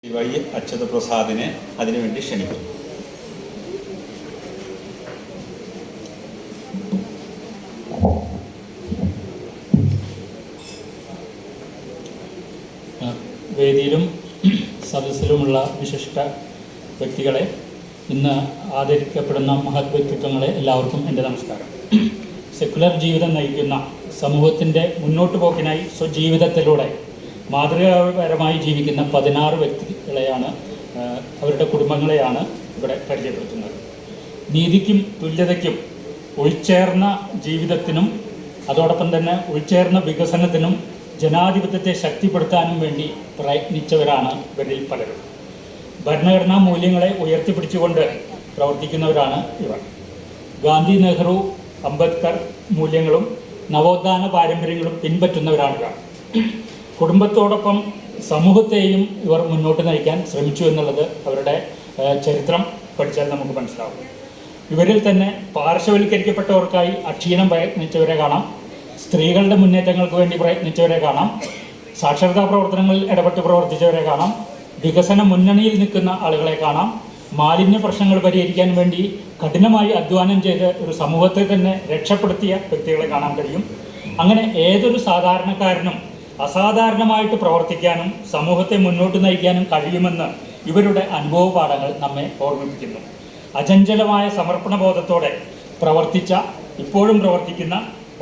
Y Achyuta പ്രസാദിനെ അതിനുവേണ്ടി ക്ഷണിക്കുന്നു. വേദിയിലും സദസ്സിലുമുള്ള വിശിഷ്ട വ്യക്തികളെ, ഇന്ന് ആദരിക്കപ്പെടുന്ന മഹത് വ്യക്തിത്വങ്ങളെ എല്ലാവർക്കും എൻ്റെ നമസ്കാരം. സെക്കുലർ ജീവിതം നയിക്കുന്ന സമൂഹത്തിൻ്റെ മുന്നോട്ട് പോക്കിനായി സ്വജീവിതത്തിലൂടെ മാതൃകാപരമായി ജീവിക്കുന്ന 16 വ്യക്തികളെയാണ്, അവരുടെ കുടുംബങ്ങളെയാണ് ഇവിടെ പരിചയപ്പെടുത്തുന്നത്. നീതിക്കും തുല്യതയ്ക്കും ഉൾച്ചേർന്ന ജീവിതത്തിനും അതോടൊപ്പം തന്നെ ഉൾച്ചേർന്ന വികസനത്തിനും ജനാധിപത്യത്തെ ശക്തിപ്പെടുത്താനും വേണ്ടി പ്രയത്നിച്ചവരാണ് ഇവരിൽ പലരും. ഭരണഘടനാ മൂല്യങ്ങളെ ഉയർത്തിപ്പിടിച്ചുകൊണ്ട് പ്രവർത്തിക്കുന്നവരാണ് ഇവർ. ഗാന്ധി, നെഹ്റു, അംബേദ്കർ മൂല്യങ്ങളും നവോത്ഥാന പാരമ്പര്യങ്ങളും പിൻപറ്റുന്നവരാണ് ഇവർ. കുടുംബത്തോടൊപ്പം സമൂഹത്തെയും ഇവർ മുന്നോട്ട് നയിക്കാൻ ശ്രമിച്ചു എന്നുള്ളത് അവരുടെ ചരിത്രം പഠിച്ചാൽ നമുക്ക് മനസ്സിലാവും. ഇവരിൽ തന്നെ പാർശ്വവൽക്കരിക്കപ്പെട്ടവർക്കായി അക്ഷീണം പ്രയത്നിച്ചവരെ കാണാം, സ്ത്രീകളുടെ മുന്നേറ്റങ്ങൾക്ക് വേണ്ടി പ്രയത്നിച്ചവരെ കാണാം, സാക്ഷരതാ പ്രവർത്തനങ്ങളിൽ ഇടപെട്ട് പ്രവർത്തിച്ചവരെ കാണാം, വികസന മുന്നണിയിൽ നിൽക്കുന്ന ആളുകളെ കാണാം, മാലിന്യ പ്രശ്നങ്ങൾ പരിഹരിക്കാൻ വേണ്ടി കഠിനമായി അധ്വാനം ചെയ്ത് ഒരു സമൂഹത്തെ തന്നെ രക്ഷപ്പെടുത്തിയ വ്യക്തികളെ കാണാൻ കഴിയും. അങ്ങനെ ഏതൊരു സാധാരണക്കാരനും അസാധാരണമായിട്ട് പ്രവർത്തിക്കാനും സമൂഹത്തെ മുന്നോട്ട് നയിക്കാനും കഴിയുമെന്ന് ഇവരുടെ അനുഭവ പാഠങ്ങൾ നമ്മെ ഓർമ്മിപ്പിക്കുന്നു. അചഞ്ചലമായ സമർപ്പണ ബോധത്തോടെ പ്രവർത്തിച്ച, ഇപ്പോഴും പ്രവർത്തിക്കുന്ന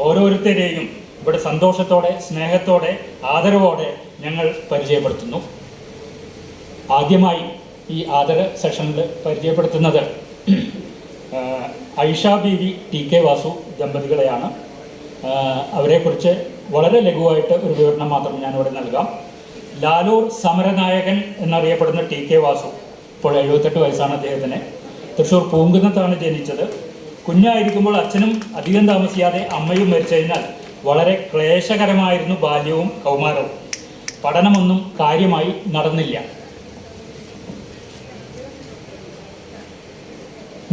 ഓരോരുത്തരെയും ഇവിടെ സന്തോഷത്തോടെ, സ്നേഹത്തോടെ, ആദരവോടെ ഞങ്ങൾ പരിചയപ്പെടുത്തുന്നു. ആദ്യമായി ഈ ആദര സെഷനിൽ പരിചയപ്പെടുത്തുന്നത് ഐഷ ബീവി ടി കെ വാസു ദമ്പതികളെയാണ്. അവരെക്കുറിച്ച് വളരെ ലഘുവായിട്ട് ഒരു വിവരണം മാത്രം ഞാനിവിടെ നൽകാം. ലാലൂർ സമരനായകൻ എന്നറിയപ്പെടുന്ന ടി കെ വാസു, ഇപ്പോൾ 78 വയസ്സാണ് അദ്ദേഹത്തിന്. തൃശ്ശൂർ പൂങ്കുന്നത്താണ് ജനിച്ചത്. കുഞ്ഞായിരിക്കുമ്പോൾ അച്ഛനും അധികം താമസിയാതെ അമ്മയും മരിച്ചതിനാൽ വളരെ ക്ലേശകരമായിരുന്നു ബാല്യവും കൗമാരവും. പഠനമൊന്നും കാര്യമായി നടന്നില്ല.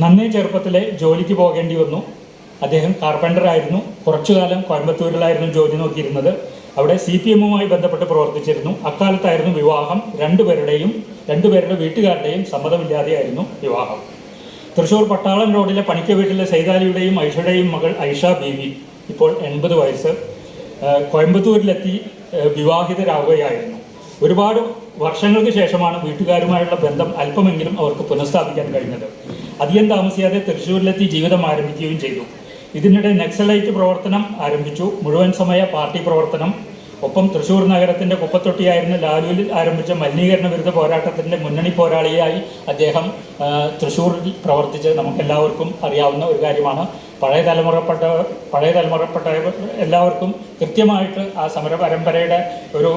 നന്നേ ചെറുപ്പത്തിലെ ജോലിക്ക് പോകേണ്ടി വന്നു. അദ്ദേഹം കാർപ്പൻ്ററായിരുന്നു. കുറച്ചുകാലം കോയമ്പത്തൂരിലായിരുന്നു ജോലി നോക്കിയിരുന്നത്. അവിടെ CPM-മായി ബന്ധപ്പെട്ട് പ്രവർത്തിച്ചിരുന്നു. അക്കാലത്തായിരുന്നു വിവാഹം. രണ്ടുപേരുടെ വീട്ടുകാരുടെയും സമ്മതമില്ലാതെയായിരുന്നു വിവാഹം. തൃശ്ശൂർ പട്ടാളം റോഡിലെ പണിക്ക വീട്ടിലെ സൈതാലിയുടെയും ഐഷയുടെയും മകൾ ഐഷ ബീവി, ഇപ്പോൾ 80 വയസ്സ്, കോയമ്പത്തൂരിലെത്തി വിവാഹിതരാകുകയായിരുന്നു. ഒരുപാട് വർഷങ്ങൾക്ക് ശേഷമാണ് വീട്ടുകാരുമായുള്ള ബന്ധം അല്പമെങ്കിലും അവർക്ക് പുനഃസ്ഥാപിക്കാൻ കഴിഞ്ഞത്. അധികം താമസിയാതെ തൃശ്ശൂരിലെത്തി ജീവിതം ആരംഭിക്കുകയും ചെയ്തു. ഇതിനിടെ നക്സലൈറ്റ് പ്രവർത്തനം ആരംഭിച്ചു, മുഴുവൻ സമയ പാർട്ടി പ്രവർത്തനം. ഒപ്പം തൃശ്ശൂർ നഗരത്തിൻ്റെ കുപ്പത്തൊട്ടിയായിരുന്ന ലാലൂരിൽ ആരംഭിച്ച മലിനീകരണ വിരുദ്ധ പോരാട്ടത്തിൻ്റെ മുന്നണി പോരാളിയായി അദ്ദേഹം തൃശ്ശൂരിൽ പ്രവർത്തിച്ച് നമുക്കെല്ലാവർക്കും അറിയാവുന്ന ഒരു കാര്യമാണ്. പഴയ തലമുറപ്പെട്ട എല്ലാവർക്കും കൃത്യമായിട്ട് ആ സമര പരമ്പരയുടെ ഒരു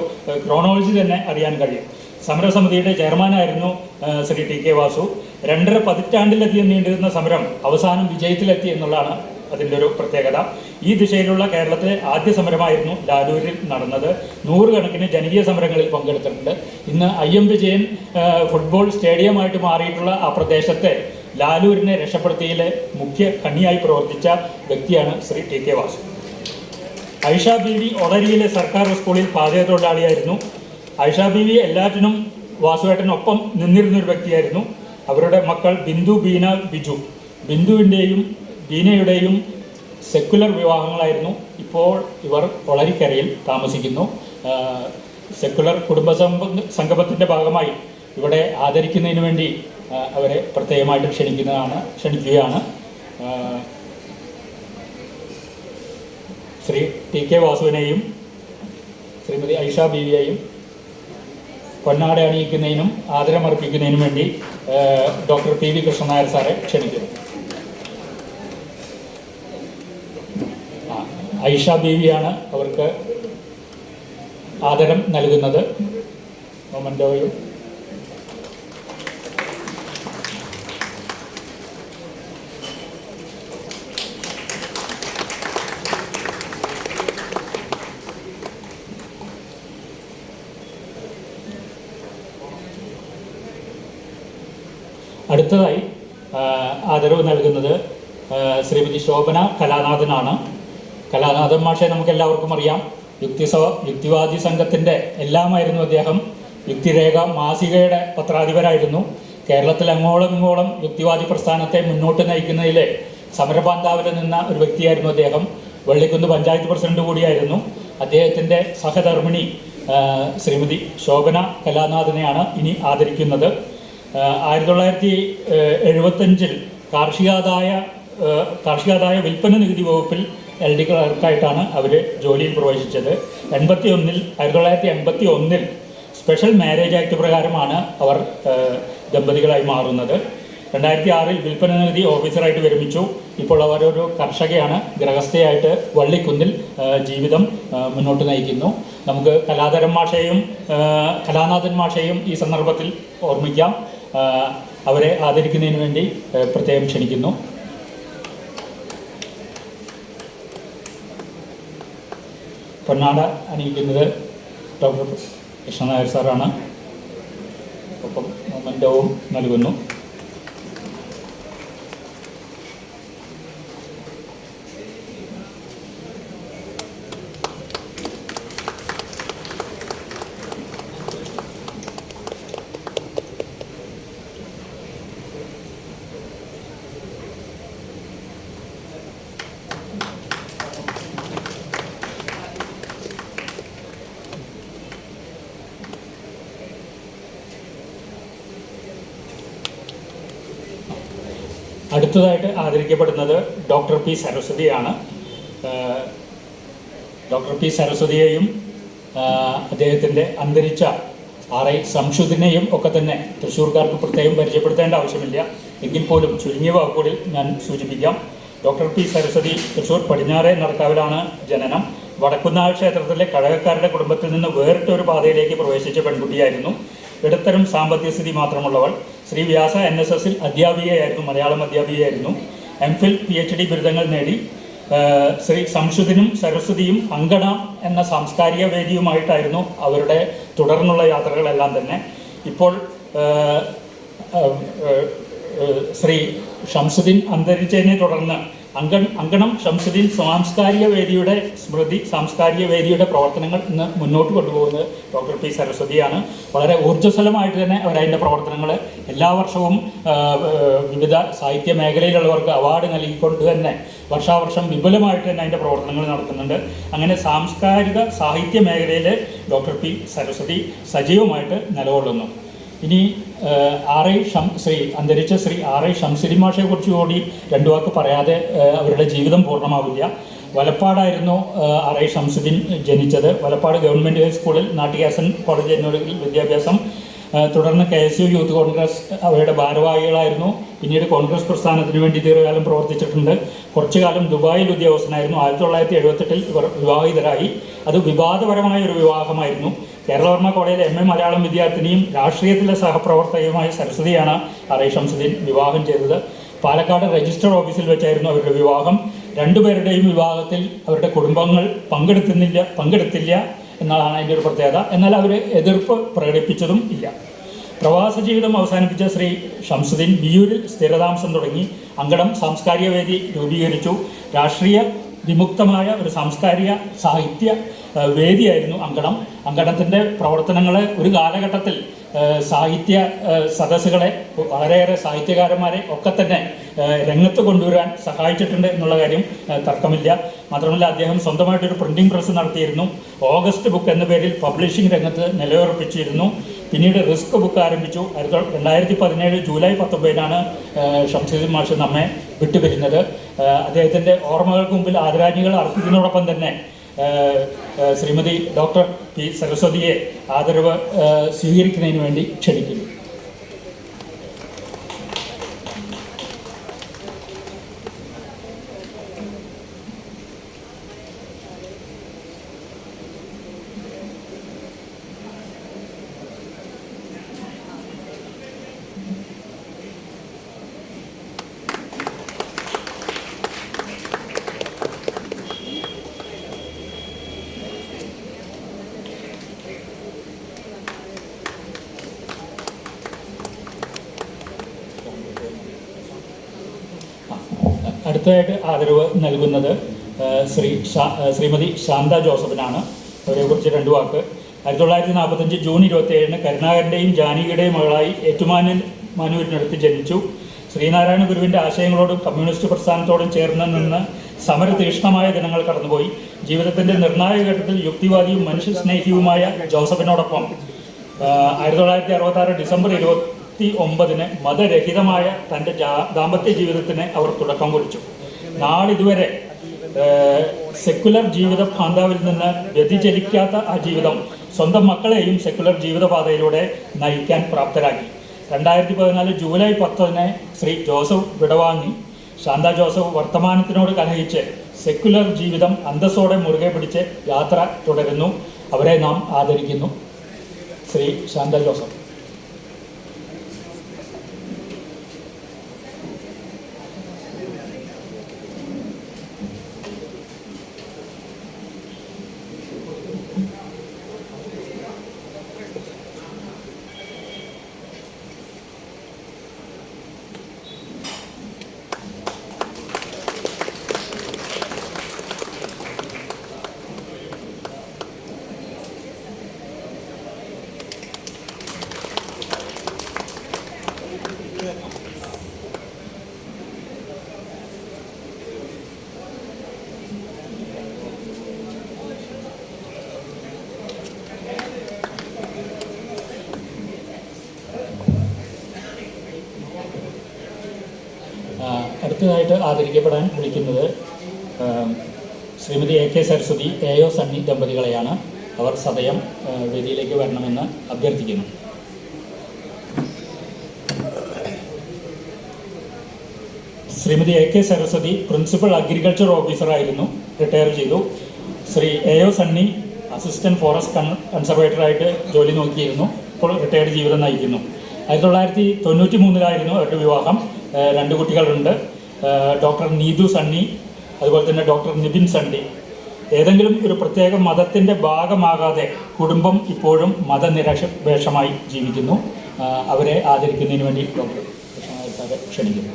ക്രോണോളജി തന്നെ അറിയാൻ കഴിയും. സമരസമിതിയുടെ ചെയർമാനായിരുന്നു ശ്രീ ടി കെ വാസു. 2.5 പതിറ്റാണ്ടിലധികം നീണ്ടിരുന്ന സമരം അവസാനം വിജയത്തിലെത്തി എന്നുള്ളതാണ് അതിൻ്റെ ഒരു പ്രത്യേകത. ഈ ദിശയിലുള്ള കേരളത്തിലെ ആദ്യ സമരമായിരുന്നു ലാലൂരിൽ നടന്നത്. 100 കണക്കിന് ജനകീയ സമരങ്ങളിൽ പങ്കെടുത്തിട്ടുണ്ട്. ഇന്ന് IM വിജയൻ ഫുട്ബോൾ സ്റ്റേഡിയമായിട്ട് മാറിയിട്ടുള്ള ആ പ്രദേശത്തെ ലാലൂരിനെ രക്ഷപ്പെടുത്തിയതിലെ മുഖ്യ കണ്ണിയായി പ്രവർത്തിച്ച വ്യക്തിയാണ് ശ്രീ ടി കെ വാസു. ഐഷ ബീവി ഒളരിയിലെ സർക്കാർ സ്കൂളിൽ പാചക തൊഴിലാളിയായിരുന്നു. ഐഷ ബീവി എല്ലാറ്റിനും വാസുവേട്ടനൊപ്പം നിന്നിരുന്നൊരു വ്യക്തിയായിരുന്നു. അവരുടെ മക്കൾ ബിന്ദു, ബീന, ബിജു. ബിന്ദുവിൻ്റെയും ബീനയുടെയും സെക്കുലർ വിവാഹങ്ങളായിരുന്നു. ഇപ്പോൾ ഇവർ ഒളരിക്കരയിൽ താമസിക്കുന്നു. സെക്കുലർ കുടുംബ സംഗമത്തിൻ്റെ ഭാഗമായി ഇവിടെ ആദരിക്കുന്നതിന് വേണ്ടി അവരെ പ്രത്യേകമായിട്ട് ക്ഷണിക്കുകയാണ്. ശ്രീ ടി കെ വാസുവിനെയും ശ്രീമതി ഐഷ ബീവിയെയും പൊന്നാട അണിയിക്കുന്നതിനും ആദരമർപ്പിക്കുന്നതിനും വേണ്ടി ഡോക്ടർ PV കൃഷ്ണനായർ സാറെ ക്ഷണിക്കുന്നു. ഐഷ ബീവിയാണ് അവർക്ക് ആദരം നൽകുന്നത്. മൊമൻറ്റോയും അടുത്തതായി ആദരവ് നൽകുന്നത് ശ്രീമതി ശോഭന കലാനാഥനാണ്. കലാനാഥൻ മാഷെ നമുക്ക് എല്ലാവർക്കും അറിയാം. യുക്തിവാദി സംഘത്തിൻ്റെ എല്ലാമായിരുന്നു അദ്ദേഹം. യുക്തിരേഖ മാസികയുടെ പത്രാധിപരായിരുന്നു. കേരളത്തിൽ അങ്ങോളം ഇങ്ങോളം യുക്തിവാദി പ്രസ്ഥാനത്തെ മുന്നോട്ട് നയിക്കുന്നതിലെ സമരപാന്താവിൽ നിന്ന ഒരു വ്യക്തിയായിരുന്നു അദ്ദേഹം. വള്ളിക്കുന്ന് പഞ്ചായത്ത് പ്രസിഡന്റ് കൂടിയായിരുന്നു. അദ്ദേഹത്തിൻ്റെ സഹധർമ്മിണി ശ്രീമതി ശോഭന കലാനാഥനെയാണ് ഇനി ആദരിക്കുന്നത്. 1975 കാർഷികാദായ വിൽപ്പന നികുതി വകുപ്പിൽ LD ക്ലർക്കായിട്ടാണ് അവർ ജോലിയിൽ പ്രവേശിച്ചത്. 1981 സ്പെഷ്യൽ മാരേജ് ആക്ട് പ്രകാരമാണ് അവർ ദമ്പതികളായി മാറുന്നത്. 2006 വിൽപ്പന നികുതി ഓഫീസറായിട്ട് വിരമിച്ചു. ഇപ്പോൾ അവരൊരു കർഷകയാണ്. ഗൃഹസ്ഥയായിട്ട് വള്ളിക്കുന്നിൽ ജീവിതം മുന്നോട്ട് നയിക്കുന്നു. നമുക്ക് കലാനാഥൻ മാഷയെയും ഈ സന്ദർഭത്തിൽ ഓർമ്മിക്കാം. അവരെ ആദരിക്കുന്നതിന് വേണ്ടി പ്രത്യേകം ക്ഷണിക്കുന്നു. പൊന്നാട അണിയിക്കുന്നത് ഡോക്ടർ കൃഷ്ണനായർ സാറാണ്. ഒപ്പം മൊമെൻ്റവും നൽകുന്നു. അടുത്തതായിട്ട് ആദരിക്കപ്പെടുന്നത് ഡോക്ടർ പി സരസ്വതിയാണ്. ഡോക്ടർ പി സരസ്വതിയെയും അദ്ദേഹത്തിൻ്റെ അന്തരിച്ച RI സംശുദിനെയും ഒക്കെ തന്നെ തൃശ്ശൂർക്കാർക്ക് പ്രത്യേകം പരിചയപ്പെടുത്തേണ്ട ആവശ്യമില്ല. എങ്കിൽ പോലും ചുരുങ്ങിയ വാക്കുകളിൽ ഞാൻ സൂചിപ്പിക്കാം. ഡോക്ടർ പി സരസ്വതി തൃശ്ശൂർ പടിഞ്ഞാറേ നടക്കാവിലാണ് ജനനം. വടക്കുന്നാൾ ക്ഷേത്രത്തിലെ കഴകക്കാരുടെ കുടുംബത്തിൽ നിന്ന് വേറിട്ടൊരു പാതയിലേക്ക് പ്രവേശിച്ച പെൺകുട്ടിയായിരുന്നു. ഇടത്തരം സാമ്പത്തിക സ്ഥിതി മാത്രമുള്ളവൾ. ശ്രീ വ്യാസ NSSൽ അധ്യാപികയായിരുന്നു, മലയാളം അധ്യാപികയായിരുന്നു. MPhil PhD ബിരുദങ്ങൾ നേടി. ശ്രീ സംശുദിനും സരസ്വതിയും അങ്കണ എന്ന സാംസ്കാരിക വേദിയുമായിട്ടായിരുന്നു അവരുടെ തുടർന്നുള്ള യാത്രകളെല്ലാം തന്നെ. ഇപ്പോൾ ശ്രീ ഷംസുദ്ദീൻ അന്തരിച്ചതിനെ തുടർന്ന് അങ്കണം ഷംസുദ്ദീൻ സാംസ്കാരിക വേദിയുടെ പ്രവർത്തനങ്ങൾ ഇന്ന് മുന്നോട്ട് കൊണ്ടുപോകുന്നത് ഡോക്ടർ പി സരസ്വതിയാണ്. വളരെ ഊർജ്ജസ്വലമായിട്ട് തന്നെ അവരതിൻ്റെ പ്രവർത്തനങ്ങൾ എല്ലാ വർഷവും വിവിധ സാഹിത്യ മേഖലയിലുള്ളവർക്ക് അവാർഡ് നൽകിക്കൊണ്ട് തന്നെ വർഷാവർഷം വിപുലമായിട്ട് തന്നെ അതിൻ്റെ പ്രവർത്തനങ്ങൾ നടത്തുന്നുണ്ട്. അങ്ങനെ സാംസ്കാരിക സാഹിത്യ മേഖലയിൽ ഡോക്ടർ പി സരസ്വതി സജീവമായിട്ട് നിലകൊള്ളുന്നു. ഇനി അന്തരിച്ച ശ്രീ RI ഷംസുദ്ദീൻ മാഷയെ കുറിച്ച് കൂടി രണ്ടു വാക്ക് പറയാതെ അവരുടെ ജീവിതം പൂർണ്ണമാവില്ല. വലപ്പാടായിരുന്നു RI ഷംസുദ്ദീൻ ജനിച്ചത്. വലപ്പാട് ഗവൺമെൻറ് ഹൈസ്കൂളിൽ നാട്ടികാസൻ കോളേജ് എന്നിവിടങ്ങളിൽ വിദ്യാഭ്യാസം. തുടർന്ന് KSU യൂത്ത് കോൺഗ്രസ് അവരുടെ ഭാരവാഹികളായിരുന്നു. പിന്നീട് കോൺഗ്രസ് പ്രസ്ഥാനത്തിന് വേണ്ടി ദീർഘകാലം പ്രവർത്തിച്ചിട്ടുണ്ട്. കുറച്ചു കാലം ദുബായിൽ ഉദ്യോഗസ്ഥനായിരുന്നു. 1978 ഇവർ വിവാഹിതരായി. അത് വിവാദപരമായ ഒരു വിവാഹമായിരുന്നു. കേരളവർമ്മ കോളേജിലെ MA മലയാളം വിദ്യാർത്ഥിനിയും രാഷ്ട്രീയത്തിലെ സഹപ്രവർത്തകയുമായ സരസ്വതിയാണ് RI ഷംസുദ്ദീൻ വിവാഹം ചെയ്തത്. പാലക്കാട് രജിസ്റ്റർ ഓഫീസിൽ വെച്ചായിരുന്നു അവരുടെ വിവാഹം. രണ്ടുപേരുടെയും വിവാഹത്തിൽ അവരുടെ കുടുംബങ്ങൾ പങ്കെടുത്തില്ല എന്നതാണ് അതിൻ്റെ ഒരു പ്രത്യേകത. എന്നാൽ അവർ എതിർപ്പ് പ്രകടിപ്പിച്ചതും ഇല്ല. പ്രവാസ ജീവിതം അവസാനിപ്പിച്ച ശ്രീ ഷംസുദ്ദീൻ വിയൂരിൽ സ്ഥിരതാമസം തുടങ്ങി. അങ്കണം സാംസ്കാരിക വേദി രൂപീകരിച്ചു. രാഷ്ട്രീയ വിമുക്തമായ ഒരു സാംസ്കാരിക സാഹിത്യ വേദിയായിരുന്നു അങ്കണം. അങ്കണത്തിൻ്റെ പ്രവർത്തനങ്ങൾ ഒരു കാലഘട്ടത്തിൽ സാഹിത്യ സദസ്സുകളെ, വളരെയേറെ സാഹിത്യകാരന്മാരെ ഒക്കെ തന്നെ രംഗത്ത് കൊണ്ടുവരാൻ സഹായിച്ചിട്ടുണ്ട് എന്നുള്ള കാര്യം തർക്കമില്ല. മാത്രമല്ല അദ്ദേഹം സ്വന്തമായിട്ടൊരു പ്രിൻറ്റിംഗ് പ്രസ് നടത്തിയിരുന്നു. ഓഗസ്റ്റ് ബുക്ക് എന്ന പേരിൽ പബ്ലിഷിംഗ് രംഗത്ത് നിലയുറപ്പിച്ചിരുന്നു. പിന്നീട് റിസ്ക് ബുക്ക് ആരംഭിച്ചു. 2017 ജൂലൈ 19 ഷംസുദ്ദീൻ മാഷ് നമ്മെ വിട്ടുപിരിഞ്ഞത്. അദ്ദേഹത്തിൻ്റെ ഓർമ്മകൾക്ക് മുമ്പിൽ ആദരാഞ്ജലികൾ അർപ്പിക്കുന്നതോടൊപ്പം തന്നെ ശ്രീമതി ഡോക്ടർ പി സരസ്വതിയെ ആദരവ് സ്വീകരിക്കുന്നതിന് വേണ്ടി ക്ഷണിക്കുന്നു. അടുത്തതായിട്ട് ആദരവ് നൽകുന്നത് ശ്രീമതി ശാന്ത ജോസഫിനാണ്. അവരെക്കുറിച്ച് രണ്ടു വാക്ക്. 1945 ജൂൺ 27 കരുണാകരൻ്റെയും ജാനകിയുടെയും മകളായി ഏറ്റുമാനൂർ മാനൂരിനടുത്ത് ജനിച്ചു. ശ്രീനാരായണ ഗുരുവിൻ്റെ ആശയങ്ങളോടും കമ്മ്യൂണിസ്റ്റ് പ്രസ്ഥാനത്തോടും ചേർന്ന് നിന്ന് സമരതീക്ഷ്ണമായ ദിനങ്ങൾ കടന്നുപോയി. ജീവിതത്തിൻ്റെ നിർണായക ഘട്ടത്തിൽ യുക്തിവാദിയും മനുഷ്യസ്നേഹിയുമായ ജോസഫിനോടൊപ്പം 1966 ഡിസംബർ 29 മതരഹിതമായ തൻ്റെ ദാമ്പത്യ ജീവിതത്തിന് അവർ തുടക്കം കുറിച്ചു. നാളിതുവരെ സെക്കുലർ ജീവിത ഭാന്താവിൽ നിന്ന് വ്യതിചലിക്കാത്ത ആ ജീവിതം സ്വന്തം മക്കളെയും സെക്കുലർ ജീവിതപാതയിലൂടെ നയിക്കാൻ പ്രാപ്തരാക്കി. 2014 ജൂലൈ 10 ശ്രീ ജോസഫ് വിടവാങ്ങി. ശാന്ത ജോസഫ് വർത്തമാനത്തിനോട് കലഹിച്ച് സെക്കുലർ ജീവിതം അന്തസ്സോടെ മുറുകെ പിടിച്ച് യാത്ര തുടരുന്നു. അവരെ നാം ആദരിക്കുന്നു. ശ്രീ ശാന്ത ജോസഫ്. അടുത്തതായിട്ട് ആദരിക്കപ്പെടാൻ വിളിക്കുന്നത് ശ്രീമതി AK സരസ്വതി, AO സണ്ണി ദമ്പതികളെയാണ്. അവർ സദയം വേദിയിലേക്ക് വരണമെന്ന് അഭ്യർത്ഥിക്കുന്നു. Shrimati AK Saraswati principal agriculture ഓഫീസറായിരുന്നു, റിട്ടയർ ചെയ്തു. Shri AO Sunny assistant forest കൺസർവേറ്ററായിട്ട് ജോലി നോക്കിയിരുന്നു, ഇപ്പോൾ റിട്ടയർഡ് ജീവിതം നയിക്കുന്നു. 1993 അവരുടെ വിവാഹം. 2 കുട്ടികളുണ്ട്. ഡോക്ടർ നീതു സണ്ണി, അതുപോലെ തന്നെ ഡോക്ടർ നിതിൻ സണ്ണി. ഏതെങ്കിലും ഒരു പ്രത്യേക മതത്തിൻ്റെ ഭാഗമാകാതെ കുടുംബം ഇപ്പോഴും മതനിരപേക്ഷമായി ജീവിക്കുന്നു. അവരെ ആദരിക്കുന്നതിന് വേണ്ടി ഡോക്ടർ സാറെ ക്ഷണിക്കുന്നു.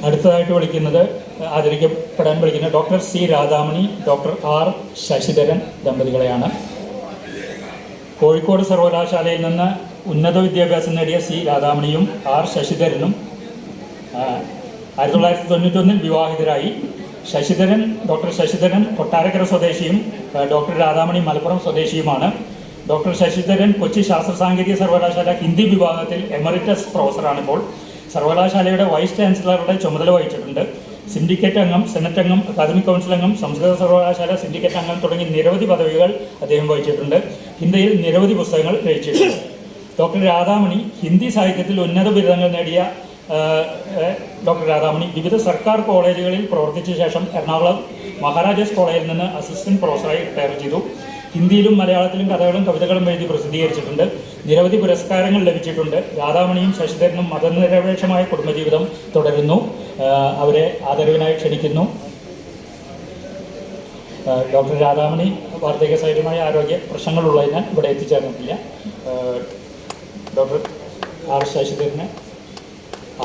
അടുത്തതായിട്ട് ആദരിക്കപ്പെടാൻ വിളിക്കുന്നത് doctor C Radhamani, doctor R Sasidharan ദമ്പതികളെയാണ്. കോഴിക്കോട് സർവകലാശാലയിൽ നിന്ന് ഉന്നത വിദ്യാഭ്യാസം നേടിയ C രാധാമണിയും R ശശിധരനും 1991 വിവാഹിതരായി. ഡോക്ടർ ശശിധരൻ കൊട്ടാരക്കര സ്വദേശിയും ഡോക്ടർ രാധാമണി മലപ്പുറം സ്വദേശിയുമാണ്. ഡോക്ടർ ശശിധരൻ കൊച്ചി ശാസ്ത്ര സാങ്കേതിക സർവകലാശാല ഹിന്ദി വിഭാഗത്തിൽ എമറിറ്റസ് പ്രൊഫസറാണിപ്പോൾ. സർവകലാശാലയുടെ വൈസ് ചാൻസലറുടെ ചുമതല വഹിച്ചിട്ടുണ്ട്. സിൻഡിക്കേറ്റ് അംഗം, സെനറ്റ് അംഗം, അക്കാദമിക് കൗൺസിൽ അംഗം, സംസ്കൃത സർവകലാശാല സിൻഡിക്കേറ്റ് അംഗം തുടങ്ങി നിരവധി പദവികൾ അദ്ദേഹം വഹിച്ചിട്ടുണ്ട്. ഹിന്ദിയിൽ നിരവധി പുസ്തകങ്ങൾ രചിച്ചിട്ടുണ്ട്. ഡോക്ടർ രാധാമണി ഹിന്ദി സാഹിത്യത്തിൽ ഉന്നത ബിരുദങ്ങൾ നേടിയ ഡോക്ടർ രാധാമണി വിവിധ സർക്കാർ കോളേജുകളിൽ പ്രവർത്തിച്ച ശേഷം എറണാകുളം മഹാരാജാസ് കോളേജിൽ നിന്ന് അസിസ്റ്റന്റ് പ്രൊഫസറായി റിട്ടയർ ചെയ്തു. ഹിന്ദിയിലും മലയാളത്തിലും കഥകളും കവിതകളും എഴുതി പ്രസിദ്ധീകരിച്ചിട്ടുണ്ട്. നിരവധി പുരസ്കാരങ്ങൾ ലഭിച്ചിട്ടുണ്ട്. രാധാമണിയും ശശിധരനും മതനിരപേക്ഷമായ കുടുംബജീവിതം തുടരുന്നു. അവരെ ആദരവിനായി ക്ഷണിക്കുന്നു. ഡോക്ടർ രാധാമണി വാർദ്ധക്യ സഹിതമായ ആരോഗ്യ പ്രശ്നങ്ങളുള്ളതിനാൽ ഇവിടെ എത്തിച്ചേർന്നിട്ടില്ല. ഡോക്ടർ R ശശിധരന്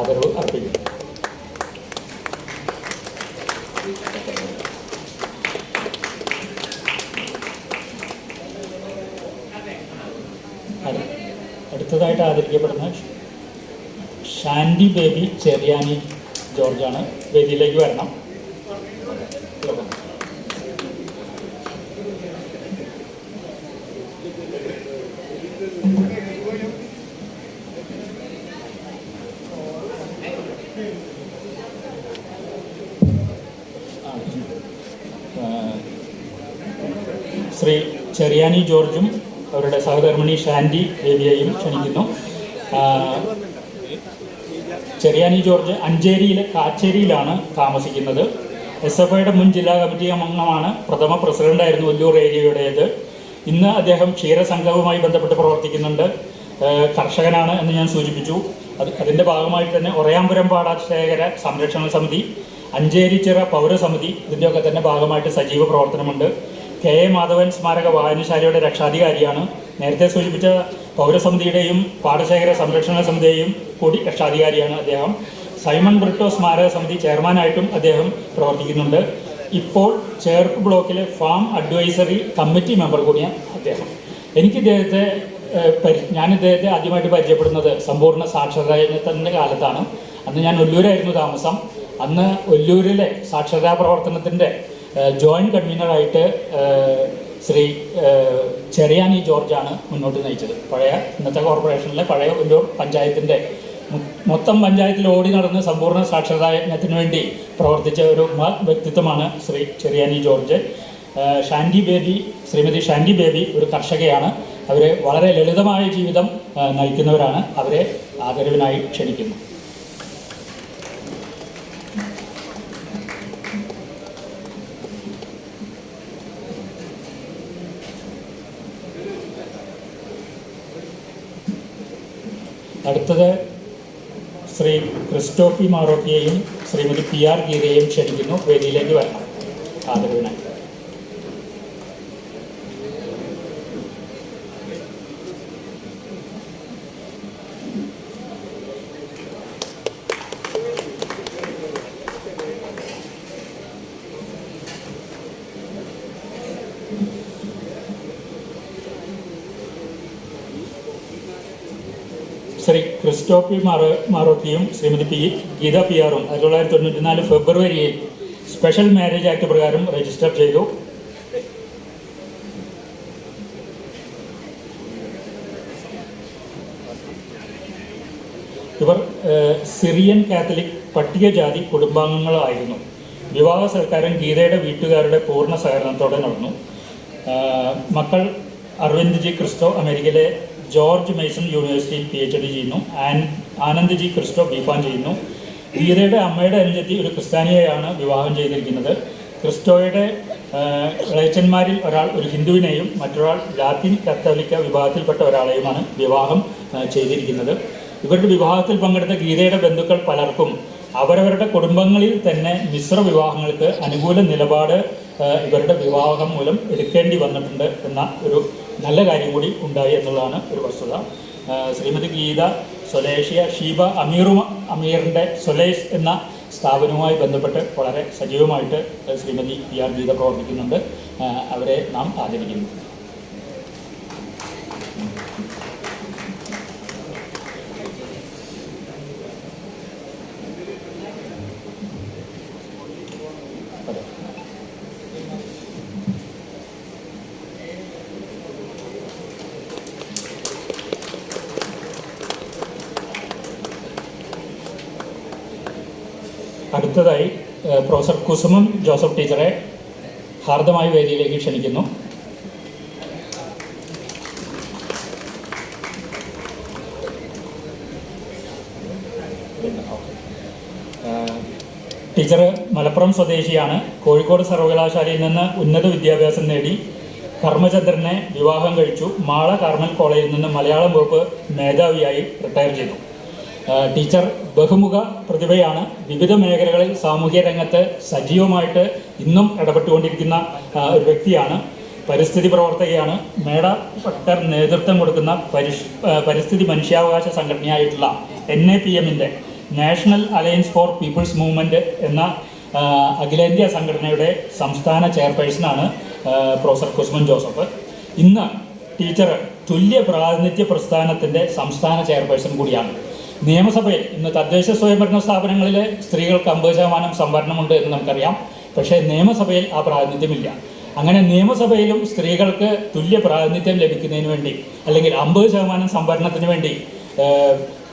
ആദരവ് അർപ്പിക്കുന്നു. അടുത്തതായിട്ട് ആദരിക്കപ്പെടുന്ന ഷാൻഡി ബേബി ചെറിയാനി ജോർജാണ്. വേദിയിലേക്ക് വരണം. ശ്രീ ചെറിയാനി ജോർജും അവരുടെ സഹധർമ്മിണി ഷാൻഡി ബേബിയെയും ക്ഷണിക്കുന്നു. ചെറിയാനി ജോർജ് അഞ്ചേരിയിലെ കാച്ചേരിയിലാണ് താമസിക്കുന്നത്. SFIയുടെ മുൻ ജില്ലാ കമ്മിറ്റി അംഗമാണ്. പ്രഥമ പ്രസിഡന്റായിരുന്നു ഒല്ലൂർ ഏരിയയുടേത്. ഇന്ന് അദ്ദേഹം ക്ഷീരസംഘവുമായി ബന്ധപ്പെട്ട് പ്രവർത്തിക്കുന്നുണ്ട്. കർഷകനാണ് എന്ന് ഞാൻ സൂചിപ്പിച്ചു. അതിൻ്റെ ഭാഗമായിട്ട് തന്നെ ഒറയാമ്പുരം പാടശേഖര സംരക്ഷണ സമിതി, അഞ്ചേരിച്ചിറ പൗരസമിതി ഇതിൻ്റെയൊക്കെ തന്നെ ഭാഗമായിട്ട് സജീവ പ്രവർത്തനമുണ്ട്. KA മാധവൻ സ്മാരക വായനശാലയുടെ രക്ഷാധികാരിയാണ്. നേരത്തെ സൂചിപ്പിച്ച പൗരസമിതിയുടെയും പാടശേഖര സംരക്ഷണ സമിതിയുടെയും കൂടി രക്ഷാധികാരിയാണ് അദ്ദേഹം. സൈമൺ ബ്രിട്ടോ സ്മാരക സമിതി ചെയർമാനായിട്ടും അദ്ദേഹം പ്രവർത്തിക്കുന്നുണ്ട്. ഇപ്പോൾ ചേർപ്പ് ബ്ലോക്കിലെ ഫാം അഡ്വൈസറി കമ്മിറ്റി മെമ്പർ കൂടിയാണ് അദ്ദേഹം. ഞാൻ ഇദ്ദേഹത്തെ ആദ്യമായിട്ട് പരിചയപ്പെടുന്നത് സമ്പൂർണ്ണ സാക്ഷരതായജ്ഞത്തിൻ്റെ കാലത്താണ്. അന്ന് ഞാൻ ഒല്ലൂരായിരുന്നു താമസം. അന്ന് ഒല്ലൂരിലെ സാക്ഷരതാ പ്രവർത്തനത്തിൻ്റെ ജോയിൻറ്റ് കൺവീനറായിട്ട് ശ്രീ ചെറിയാനി ജോർജാണ് മുന്നോട്ട് നയിച്ചത്. ഇന്നത്തെ കോർപ്പറേഷനിലെ പഴയ ഒല്ലൂർ പഞ്ചായത്തിൻ്റെ മൊത്തം പഞ്ചായത്തിൽ ഓടി നടന്ന് സമ്പൂർണ്ണ സാക്ഷരതായജ്ഞത്തിന് വേണ്ടി പ്രവർത്തിച്ച ഒരു വ്യക്തിത്വമാണ് ശ്രീ ചെറിയാനി ജോർജ്. ശ്രീമതി ഷാൻഡി ബേബി ഒരു കർഷകയാണ്. അവർ വളരെ ലളിതമായ ജീവിതം നയിക്കുന്നവരാണ്. അവരെ ആദരവിനായി ക്ഷണിക്കുന്നു. അടുത്തത് ശ്രീ ക്രിസ്റ്റോഫി മാറോക്കിയെയും ശ്രീമതി PR ഗീതയെയും ക്ഷണിക്കുന്നു. വേദിയിലേക്ക് വരണം ആദരവിനായി. ശ്രീ ക്രിസ്റ്റോഫി മാറോക്കിയും ശ്രീമതി ഗീത PR-ഉം 1994 ഫെബ്രുവരിയിൽ സ്പെഷ്യൽ മാരേജ് ആക്ട് പ്രകാരം രജിസ്റ്റർ ചെയ്തു. ഇവർ സിറിയൻ കാത്തലിക് പട്ടികജാതി കുടുംബാംഗങ്ങളായിരുന്നു. വിവാഹ സൽക്കാരം ഗീതയുടെ വീട്ടുകാരുടെ പൂർണ്ണ സഹകരണത്തോടെ നടന്നു. മക്കൾ അരവിന്ദ് ജി ക്രിസ്റ്റോ അമേരിക്കയിലെ ജോർജ് മേസൺ യൂണിവേഴ്സിറ്റിയിൽ PhD ചെയ്യുന്നു. ആനന്ദ് ജി ക്രിസ്റ്റോ B.Pharm ചെയ്യുന്നു. ഗീതയുടെ അമ്മയുടെ അനുജത്തി ഒരു ക്രിസ്ത്യാനിയെയാണ് വിവാഹം ചെയ്തിരിക്കുന്നത്. ക്രിസ്റ്റോയുടെ ഇളയച്ചന്മാരിൽ ഒരാൾ ഒരു ഹിന്ദുവിനെയും മറ്റൊരാൾ ലാത്തിൻ കത്തോലിക്ക വിഭാഗത്തിൽപ്പെട്ട ഒരാളെയുമാണ് വിവാഹം ചെയ്തിരിക്കുന്നത്. ഇവരുടെ വിവാഹത്തിൽ പങ്കെടുത്ത ഗീതയുടെ ബന്ധുക്കൾ പലർക്കും അവരവരുടെ കുടുംബങ്ങളിൽ തന്നെ മിശ്ര വിവാഹങ്ങൾക്ക് അനുകൂല നിലപാട് ഇവരുടെ വിവാഹം മൂലം എടുക്കേണ്ടി വന്നിട്ടുണ്ട് എന്ന ഒരു നല്ല കാര്യം കൂടി ഉണ്ടായി എന്നുള്ളതാണ് ഒരു വസ്തുത. ശ്രീമതി ഗീത സ്വലേഷ്യ ഷീബ അമീറിൻ്റെ സ്വലേഷ് എന്ന സ്ഥാപനവുമായി ബന്ധപ്പെട്ട് വളരെ സജീവമായിട്ട് ശ്രീമതി PR ഗീത പ്രവർത്തിക്കുന്നുണ്ട്. അവരെ നാം ആദരിക്കുന്നു. അടുത്തതായി പ്രൊഫസർ കുസുമം ജോസഫ് ടീച്ചറെ ഹാർദമായ വേദിയിലേക്ക് ക്ഷണിക്കുന്നു. ടീച്ചർ മലപ്പുറം സ്വദേശിയാണ്. കോഴിക്കോട് സർവകലാശാലയിൽ നിന്ന് ഉന്നത വിദ്യാഭ്യാസം നേടി. കർമ്മചന്ദ്രനെ വിവാഹം കഴിച്ചു. മാള കാർമൽ കോളേജിൽ നിന്ന് മലയാളം വകുപ്പ് മേധാവിയായി റിട്ടയർ ചെയ്തു. ടീച്ചർ ബഹുമുഖ പ്രതിഭയാണ്. വിവിധ മേഖലകളിൽ സാമൂഹ്യ രംഗത്ത് സജീവമായിട്ട് ഇന്നും ഇടപെട്ടുകൊണ്ടിരിക്കുന്ന ഒരു വ്യക്തിയാണ്. പരിസ്ഥിതി പ്രവർത്തകയാണ്. മേഡ പട്ടർ നേതൃത്വം കൊടുക്കുന്ന പരിസ്ഥിതി മനുഷ്യാവകാശ സംഘടനയായിട്ടുള്ള NAPM-ൻ്റെ national alliance for people's movement എന്ന അഖിലേന്ത്യാ സംഘടനയുടെ സംസ്ഥാന ചെയർപേഴ്സണാണ് പ്രൊഫസർ കുസുമൻ ജോസഫ്. ഇന്ന് ടീച്ചർ തുല്യ പ്രാതിനിധ്യ പ്രസ്ഥാനത്തിൻ്റെ സംസ്ഥാന ചെയർപേഴ്സൺ കൂടിയാണ്. നിയമസഭയിൽ ഇന്ന് തദ്ദേശ സ്വയംഭരണ സ്ഥാപനങ്ങളിൽ സ്ത്രീകൾക്ക് 50% സംവരണമുണ്ട് എന്ന് നമുക്കറിയാം. പക്ഷേ നിയമസഭയിൽ ആ പ്രാതിനിധ്യമില്ല. അങ്ങനെ നിയമസഭയിലും സ്ത്രീകൾക്ക് തുല്യ പ്രാതിനിധ്യം ലഭിക്കുന്നതിന് വേണ്ടി അല്ലെങ്കിൽ 50% സംവരണത്തിന് വേണ്ടി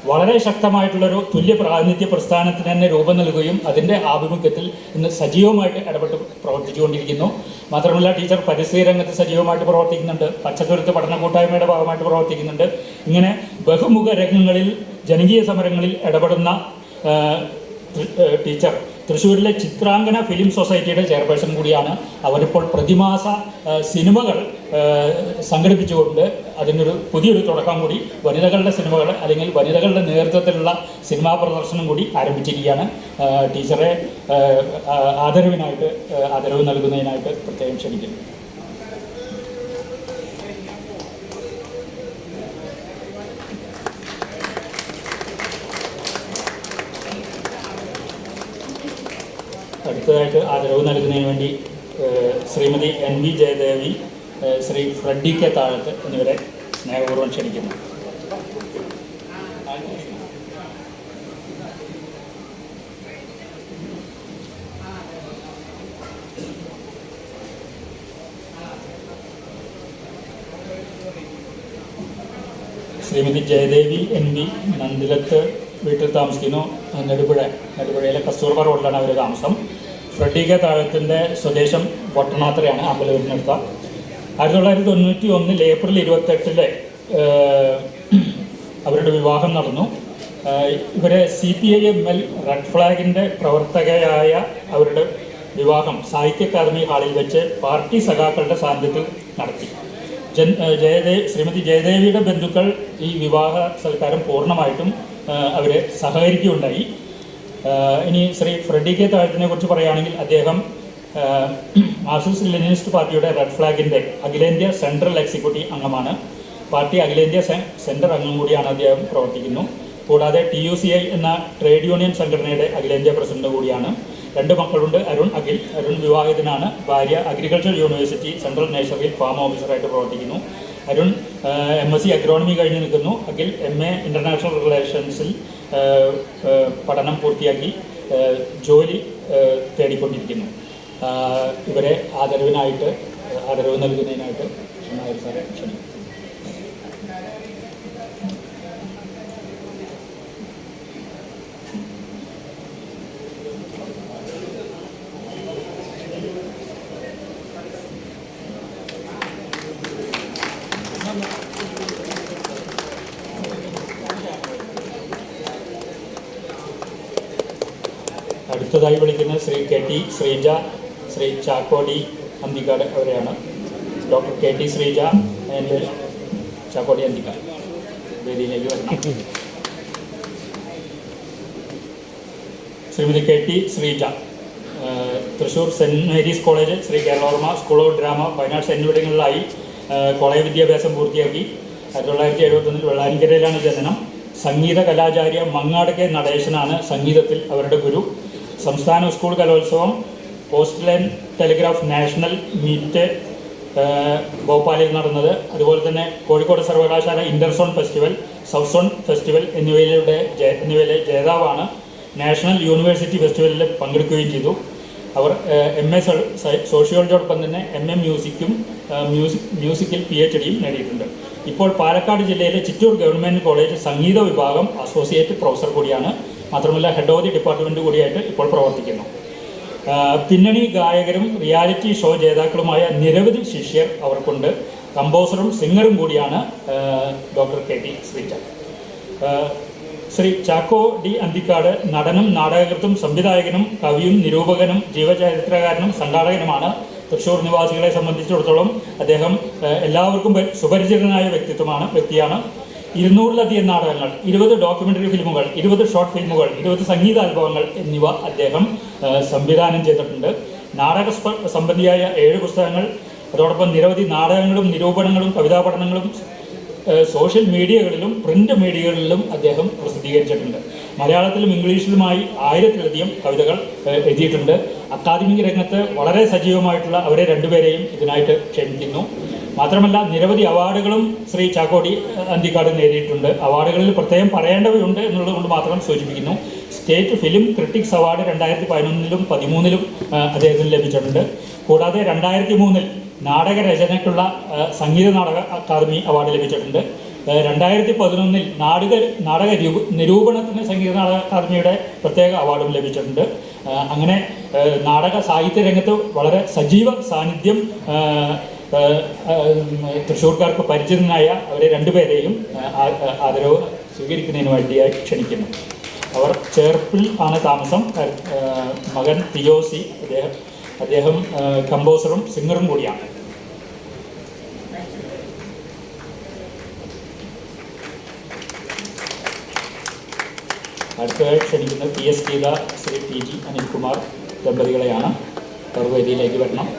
വളരെ ശക്തമായിട്ടുള്ളൊരു തുല്യ പ്രാതിനിധ്യ പ്രസ്ഥാനത്തിന് തന്നെ രൂപം നൽകുകയും അതിൻ്റെ ആഭിമുഖ്യത്തിൽ ഇന്ന് സജീവമായിട്ട് ഇടപെട്ട് പ്രവർത്തിച്ചുകൊണ്ടിരിക്കുന്നു. മാത്രമല്ല ടീച്ചർ പരിസ്ഥിതി രംഗത്ത് സജീവമായിട്ട് പ്രവർത്തിക്കുന്നുണ്ട്, പച്ചത്തുരുത്ത് പഠന കൂട്ടായ്മയുടെ ഭാഗമായിട്ട് പ്രവർത്തിക്കുന്നുണ്ട്. ഇങ്ങനെ ബഹുമുഖ രംഗങ്ങളിൽ ജനകീയ സമരങ്ങളിൽ ഇടപെടുന്ന ടീച്ചർ തൃശ്ശൂരിലെ ചിത്രാങ്കന ഫിലിം സൊസൈറ്റിയുടെ ചെയർപേഴ്സൺ കൂടിയാണ്. അവരിപ്പോൾ പ്രതിമാസ സിനിമകൾ സംഘടിപ്പിച്ചുകൊണ്ട് അതിനൊരു പുതിയൊരു തുടക്കം കൂടി വനിതകളുടെ സിനിമകൾ അല്ലെങ്കിൽ വനിതകളുടെ നേതൃത്വത്തിലുള്ള സിനിമാ പ്രദർശനം കൂടി ആരംഭിച്ചിരിക്കുകയാണ്. ടീച്ചറെ ആദരവ് നൽകുന്നതിനായിട്ട് പ്രത്യേകം ക്ഷണിക്കുന്നു. അടുത്തതായിട്ട് ആദരവ് നൽകുന്നതിന് വേണ്ടി Shrimati NV Jayadevi, Shri Freddy K Thazhath എന്നിവരെ സ്നേഹപൂർവ്വം ക്ഷണിക്കുന്നു. ശ്രീമതി ജയദേവി NV നന്ദിലത്ത് വീട്ടിൽ താമസിക്കുന്നു. നെടുപുഴയിലെ കസ്തൂർബ റോഡിലാണ് അവർ താമസം. ഫ്രെഡി കെ താഴത്തിൻ്റെ സ്വദേശം വട്ടണാത്രയാണ്, അമ്പലൂരിനടുത്ത. 1991 ഏപ്രിൽ 28 അവരുടെ വിവാഹം നടന്നു. ഇവരെ CPIML റെഡ് ഫ്ലാഗിൻ്റെ പ്രവർത്തകയായ അവരുടെ വിവാഹം സാഹിത്യ അക്കാദമി ഹാളിൽ വെച്ച് പാർട്ടി സഖാക്കളുടെ സാന്നിധ്യത്തിൽ നടത്തി. ശ്രീമതി ജയദേവിയുടെ ബന്ധുക്കൾ ഈ വിവാഹ സൽക്കാരം പൂർണ്ണമായിട്ടും അവരെ സഹകരിക്കുകയുണ്ടായി. ഇനി ശ്രീ ഫ്രെഡി കെ താഴത്തിനെ കുറിച്ച് പറയുകയാണെങ്കിൽ അദ്ദേഹം മാർക്സിസ്റ്റ് ലെനിനിസ്റ്റ് പാർട്ടിയുടെ റെഡ് ഫ്ലാഗിൻ്റെ അഖിലേന്ത്യാ സെൻട്രൽ എക്സിക്യൂട്ടീവ് അംഗമാണ്. പാർട്ടി അഖിലേന്ത്യാ സെൻറ്റർ അംഗം കൂടിയാണ് അദ്ദേഹം പ്രവർത്തിക്കുന്നു. കൂടാതെ TUCI എന്ന ട്രേഡ് യൂണിയൻ സംഘടനയുടെ അഖിലേന്ത്യാ പ്രസിഡന്റ് കൂടിയാണ്. 2 മക്കളുണ്ട്. അരുൺ വിവാഹിതനാണ്. ഭാര്യ അഗ്രികൾച്ചർ യൂണിവേഴ്സിറ്റി സെൻട്രൽ നഴ്സറിയിൽ ഫാം ഓഫീസറായിട്ട് പ്രവർത്തിക്കുന്നു. അരുൺ MSc അഗ്രോണമി കഴിഞ്ഞ് നിൽക്കുന്നു. അഖിൽ MA ഇൻ്റർനാഷണൽ റിലേഷൻസിൽ പഠനം പൂർത്തിയാക്കി ജോലി തേടിക്കൊണ്ടിരിക്കുന്നു. ഇവരെ ആദരവ് നൽകുന്നതിനായിട്ട് സാറെ ക്ഷണിക്കും. അടുത്തതായി വിളിക്കുന്ന ശ്രീ KT ശ്രീജ, ശ്രീ ചാക്കോടി അന്തിക്കാട് അവരെയാണ്. Doctor KT Sreeja and Chakkodi Anthikad വേദിയിലേക്ക് വരണം. Shrimati KT Sreeja Thrissur saint Mary's college, Shri Keralavarma school of drama, fine arts എന്നിവിടങ്ങളിലായി കോളേജ് വിദ്യാഭ്യാസം പൂർത്തിയാക്കി. 1971 വെള്ളാനിക്കരയിലാണ് ജനനം. സംഗീത കലാചാര്യ മങ്ങാട് കെ നടേശനാണ് സംഗീതത്തിൽ അവരുടെ ഗുരു. സംസ്ഥാന സ്കൂൾ കലോത്സവം, post line telegraph national meet ഭോപ്പാലിൽ നടന്നത്, അതുപോലെ തന്നെ കോഴിക്കോട് സർവകലാശാല interzone festival, south zone festival എന്നിവയിലെ ജേതാവാണ്. നാഷണൽ യൂണിവേഴ്സിറ്റി ഫെസ്റ്റിവലിൽ പങ്കെടുക്കുകയും ചെയ്തു. അവർ MA സോഷ്യോളജിയോടൊപ്പം തന്നെ MA മ്യൂസിക്കിൽ PhDയും നേടിയിട്ടുണ്ട്. ഇപ്പോൾ പാലക്കാട് ജില്ലയിലെ ചിറ്റൂർ ഗവൺമെൻറ് കോളേജ് സംഗീത വിഭാഗം അസോസിയേറ്റ് പ്രൊഫസർ കൂടിയാണ്. മാത്രമല്ല ഹെഡ് ഓഫ് ദി ഡിപ്പാർട്ട്മെൻറ്റ് കൂടിയായിട്ട് ഇപ്പോൾ പ്രവർത്തിക്കുന്നു. പിന്നണി ഗായകരും റിയാലിറ്റി ഷോ ജേതാക്കളുമായ നിരവധി ശിഷ്യർ അവർക്കുണ്ട്. കമ്പോസറും സിംഗറും കൂടിയാണ് doctor KT Sreeja. Shri Chacko D Anthikad നടനും നാടകകൃത്തും സംവിധായകനും കവിയും നിരൂപകനും ജീവചരിത്രകാരനും സംഘാടകനുമാണ്. തൃശ്ശൂർ നിവാസികളെ സംബന്ധിച്ചിടത്തോളം അദ്ദേഹം എല്ലാവർക്കും സുപരിചിതനായ വ്യക്തിയാണ്. 200-ലധികം നാടകങ്ങൾ, 20 ഡോക്യുമെൻ്ററി ഫിലിമുകൾ, 20 ഷോർട്ട് ഫിലിമുകൾ, 20 സംഗീത ആൽബങ്ങൾ എന്നിവ അദ്ദേഹം സംവിധാനം ചെയ്തിട്ടുണ്ട്. നാടക സംബന്ധിയായ 7 പുസ്തകങ്ങൾ, അതോടൊപ്പം നിരവധി നാടകങ്ങളും നിരൂപണങ്ങളും കവിതാ പഠനങ്ങളും സോഷ്യൽ മീഡിയകളിലും പ്രിൻ്റ് മീഡിയകളിലും അദ്ദേഹം പ്രസിദ്ധീകരിച്ചിട്ടുണ്ട്. മലയാളത്തിലും ഇംഗ്ലീഷിലുമായി 1000-ലധികം കവിതകൾ എഴുതിയിട്ടുണ്ട്. അക്കാദമിക് രംഗത്ത് വളരെ സജീവമായിട്ടുള്ള അവരെ രണ്ടുപേരെയും ഇതിനായിട്ട് ക്ഷണിക്കുന്നു. മാത്രമല്ല നിരവധി അവാർഡുകളും ശ്രീ ചാക്കോടി അന്തിക്കാട് നേടിയിട്ടുണ്ട്. അവാർഡുകളിൽ പ്രത്യേകം പറയേണ്ടവയുണ്ട് എന്നുള്ളത് കൊണ്ട് മാത്രം സൂചിപ്പിക്കുന്നു. സ്റ്റേറ്റ് ഫിലിം ക്രിട്ടിക്സ് അവാർഡ് 2011-ലും 2013-ലും അദ്ദേഹത്തിന് ലഭിച്ചിട്ടുണ്ട്. കൂടാതെ 2003-ൽ നാടകരചനയ്ക്കുള്ള സംഗീത നാടക അക്കാദമി അവാർഡ് ലഭിച്ചിട്ടുണ്ട്. 2011 നാടക നിരൂപണത്തിന് സംഗീത നാടക അക്കാദമിയുടെ പ്രത്യേക അവാർഡും ലഭിച്ചിട്ടുണ്ട്. അങ്ങനെ നാടക സാഹിത്യ രംഗത്ത് വളരെ സജീവ സാന്നിധ്യം തൃശ്ശൂർക്കാർക്ക് പരിചിതനായ അവരെ രണ്ടുപേരെയും ആദരവ് സ്വീകരിക്കുന്നതിന് വേണ്ടിയായി ക്ഷണിക്കുന്നു. അവർ ചേർപ്പിൽ ആണ് താമസം. മകൻ തിയോസി, അദ്ദേഹം കമ്പോസറും സിംഗറും കൂടിയാണ്. അടുത്തതായി ക്ഷണിക്കുന്നത് PS ഗീത, ശ്രീ TG അനിൽകുമാർ ദമ്പതികളെയാണ്. അവർ വേദിയിലേക്ക് വരണം.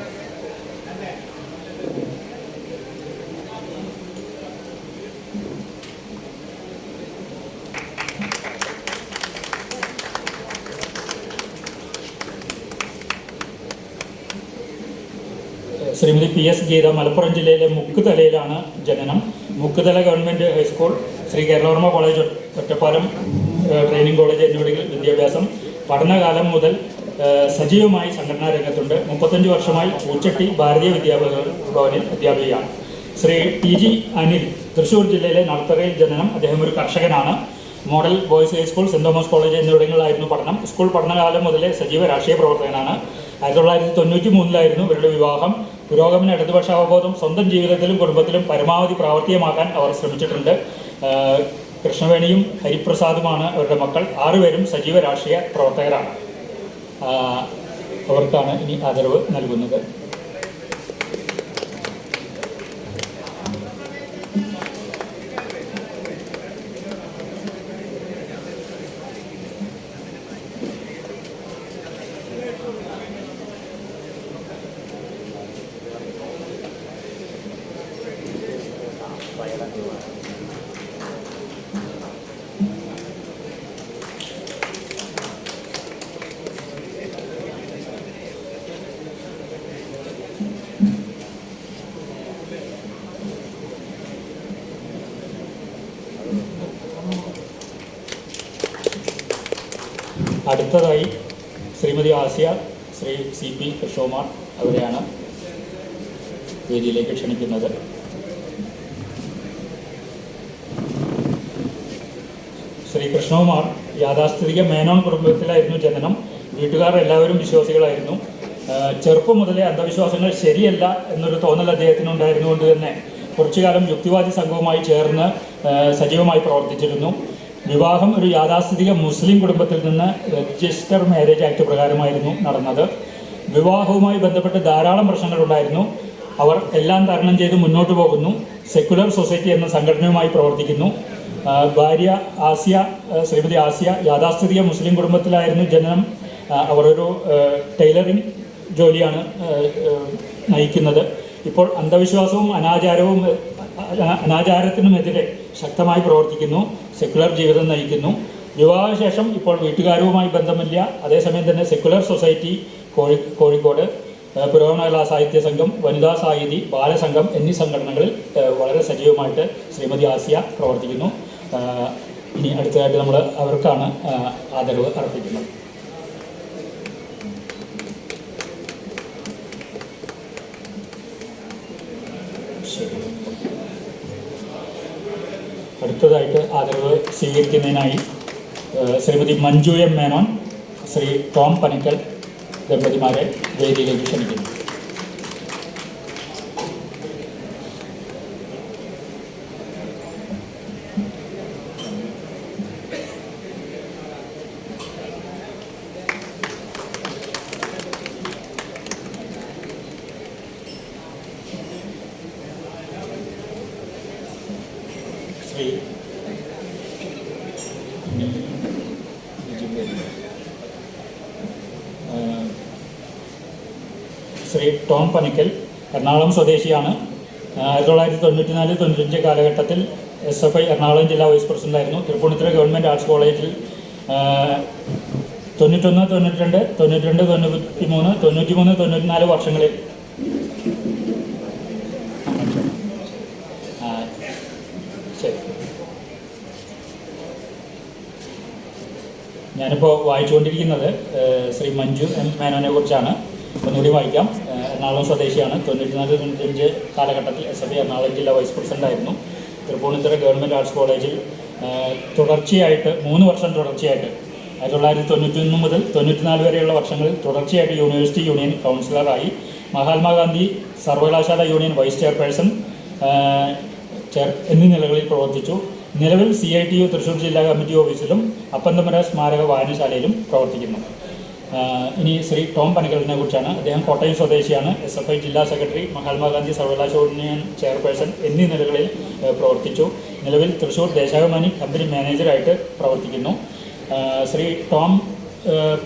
ശ്രീമതി PS ഗീത മലപ്പുറം ജില്ലയിലെ മുക്കുതലയിലാണ് ജനനം. Mukkuthala government high school, Shri Keralavarma college Ottapalam training college എന്നിവിടങ്ങളിൽ വിദ്യാഭ്യാസം. പഠനകാലം മുതൽ സജീവമായി സംഘടനാ രംഗത്തുണ്ട്. 35 വർഷമായി പൂച്ചട്ടി ഭാരതീയ വിദ്യാഭവനിൽ അധ്യാപികയാണ്. ശ്രീ TG അനിൽ തൃശ്ശൂർ ജില്ലയിലെ നടത്തറയിൽ ജനനം. അദ്ദേഹം ഒരു കർഷകനാണ്. Model boys high school, saint Thomas college എന്നിവിടങ്ങളിലായിരുന്നു പഠനം. സ്കൂൾ പഠനകാലം മുതലേ സജീവ രാഷ്ട്രീയ പ്രവർത്തകനാണ്. 1993 ഇവരുടെ വിവാഹം. പുരോഗമന ഇടതുപക്ഷ അവബോധം സ്വന്തം ജീവിതത്തിലും കുടുംബത്തിലും പരമാവധി പ്രാവർത്തികമാക്കാൻ അവർ ശ്രമിച്ചിട്ടുണ്ട്. കൃഷ്ണവേണിയും ഹരിപ്രസാദുമാണ് അവരുടെ മക്കൾ. 6 പേരും സജീവ രാഷ്ട്രീയ പ്രവർത്തകരാണ്. അവർക്കാണ് ഇനി ആദരവ് നൽകുന്നത്. അടുത്തതായി ശ്രീമതി ആസിയ, ശ്രീ CP കൃഷ്ണകുമാർ അവരെയാണ് വേദിയിലേക്ക് ക്ഷണിക്കുന്നത്. ശ്രീ കൃഷ്ണകുമാർ യാഥാസ്ഥിതിക മേനോൻ കുടുംബത്തിലായിരുന്നു ജനനം. വീട്ടുകാർ എല്ലാവരും വിശ്വാസികളായിരുന്നു. ചെറുപ്പം മുതലേ അന്ധവിശ്വാസങ്ങൾ ശരിയല്ല എന്നൊരു തോന്നൽ അദ്ദേഹത്തിനുണ്ടായിരുന്നുകൊണ്ട് തന്നെ കുറച്ചുകാലം യുക്തിവാദി സംഘവുമായി ചേർന്ന് സജീവമായി പ്രവർത്തിച്ചിരുന്നു. വിവാഹം ഒരു യാഥാസ്ഥിതിക മുസ്ലിം കുടുംബത്തിൽ നിന്ന് രജിസ്റ്റർ മാരേജ് ആക്ട് പ്രകാരമായിരുന്നു നടന്നത്. വിവാഹവുമായി ബന്ധപ്പെട്ട് ധാരാളം പ്രശ്നങ്ങളുണ്ടായിരുന്നു. അവർ എല്ലാം തരണം ചെയ്ത് മുന്നോട്ട് പോകുന്നു. സെക്കുലർ സൊസൈറ്റി എന്ന സംഘടനയുമായി പ്രവർത്തിക്കുന്നു. ഭാര്യ ആസിയ, ശ്രീമതി ആസിയ യാഥാസ്ഥിതിക മുസ്ലിം കുടുംബത്തിലായിരുന്നു ജനനം. അവർ ഒരു ടൈലറിംഗ് ജോലിയാണ് നയിക്കുന്നത്. ഇപ്പോൾ അന്ധവിശ്വാസവും അനാചാരത്തിനുമെതിരെ ശക്തമായി പ്രവർത്തിക്കുന്നു. സെക്കുലർ ജീവിതം നയിക്കുന്നു. വിവാഹശേഷം ഇപ്പോൾ വീട്ടുകാരുമായി ബന്ധമില്ല. അതേസമയം തന്നെ സെക്കുലർ സൊസൈറ്റി കോഴിക്കോട്, പുരോഗമന കലാ സാഹിത്യ സംഘം, വനിതാ സാഹിതി, ബാലസംഘം എന്നീ സംഘടനകളിൽ വളരെ സജീവമായിട്ട് ശ്രീമതി ആസിയ പ്രവർത്തിക്കുന്നു. ഇനി അടുത്തതായിട്ട് നമ്മൾ അവർക്കാണ് ആദരവ് അർപ്പിക്കുന്നത്. അടുത്തതായിട്ട് ആദരവ് സ്വീകരിക്കുന്നതിനായി ശ്രീമതി മഞ്ജു M മേനോൻ, ശ്രീ ടോം പനക്കൽ ദമ്പതിമാരെ വേദിയിലേക്ക് ക്ഷണിക്കുന്നു. ശ്രീ ടോം പനക്കൽ എറണാകുളം സ്വദേശിയാണ്. 1994-95 കാലഘട്ടത്തിൽ SFI എറണാകുളം ജില്ലാ വൈസ് പ്രസിഡൻ്റായിരുന്നു. തൃപ്പൂണിത്തുറ ഗവൺമെൻറ് ആർട്സ് കോളേജിൽ 91, 92, 93, 94 വർഷങ്ങളിൽ ശരി. ഞാനിപ്പോൾ വായിച്ചുകൊണ്ടിരിക്കുന്നത് ശ്രീ മഞ്ജു M മേനോനെ കുറിച്ചാണ്. ഒന്നുകൂടി വായിക്കാം. എറണാകുളം സ്വദേശിയാണ്. 94-95 കാലഘട്ടത്തിൽ SFI എറണാകുളം ജില്ലാ വൈസ് പ്രസിഡൻ്റായിരുന്നു. തൃപ്പൂണിത്തുറ ഗവൺമെൻറ് ആർട്സ് കോളേജിൽ തുടർച്ചയായിട്ട് 3 വർഷം തുടർച്ചയായിട്ട് 1991 മുതൽ 94 വരെയുള്ള വർഷങ്ങളിൽ തുടർച്ചയായിട്ട് യൂണിവേഴ്സിറ്റി യൂണിയൻ കൗൺസിലറായി, മഹാത്മാഗാന്ധി സർവകലാശാല യൂണിയൻ വൈസ് ചെയർപേഴ്സൺ എന്നീ നിലകളിൽ പ്രവർത്തിച്ചു. നിലവിൽ CITU തൃശ്ശൂർ ജില്ലാ കമ്മിറ്റി ഓഫീസിലും അപ്പന്തമര സ്മാരക വായനശാലയിലും പ്രവർത്തിക്കുന്നു. ഇനി ശ്രീ ടോം പനക്കലിനെ കുറിച്ചാണ്. അദ്ദേഹം കോട്ടയം സ്വദേശിയാണ്. SFI ജില്ലാ സെക്രട്ടറി, മഹാത്മാഗാന്ധി സർവകലാശാല യൂണിയൻ ചെയർപേഴ്സൺ എന്നീ നിലകളിൽ പ്രവർത്തിച്ചു. നിലവിൽ തൃശ്ശൂർ ദേശാഭിമാനി കമ്പനി മാനേജറായിട്ട് പ്രവർത്തിക്കുന്നു. Shri Tom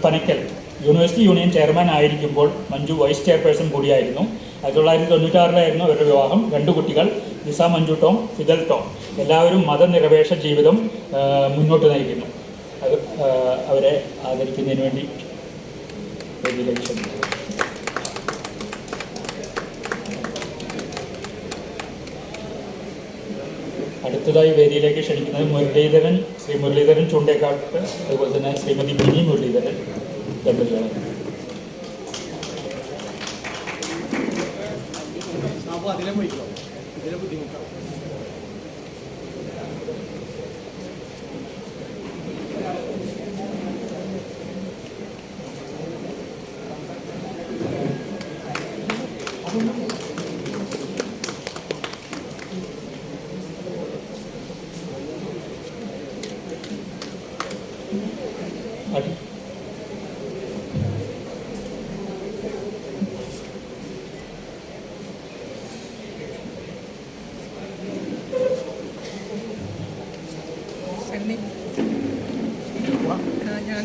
Panakkal university union chairman ആയിരിക്കുമ്പോൾ മഞ്ജു വൈസ് ചെയർപേഴ്സൺ കൂടിയായിരുന്നു. 1996 അവരുടെ വിവാഹം. 2 കുട്ടികൾ, നിസ മഞ്ജു ടോം, ഫിദൽ ടോം. എല്ലാവരും മതനിരപേക്ഷ ജീവിതം മുന്നോട്ട് നയിക്കുന്നു. അവരെ ആദരിക്കുന്നതിന് വേണ്ടി അടുത്തതായി വേദിയിലേക്ക് ക്ഷണിക്കുന്നത് ശ്രീ മുരളീധരൻ ചൂണ്ടേക്കാട്ട്, അതുപോലെ തന്നെ ശ്രീമതി മിനി മുരളീധരൻ ദമ്പതികളാണ്.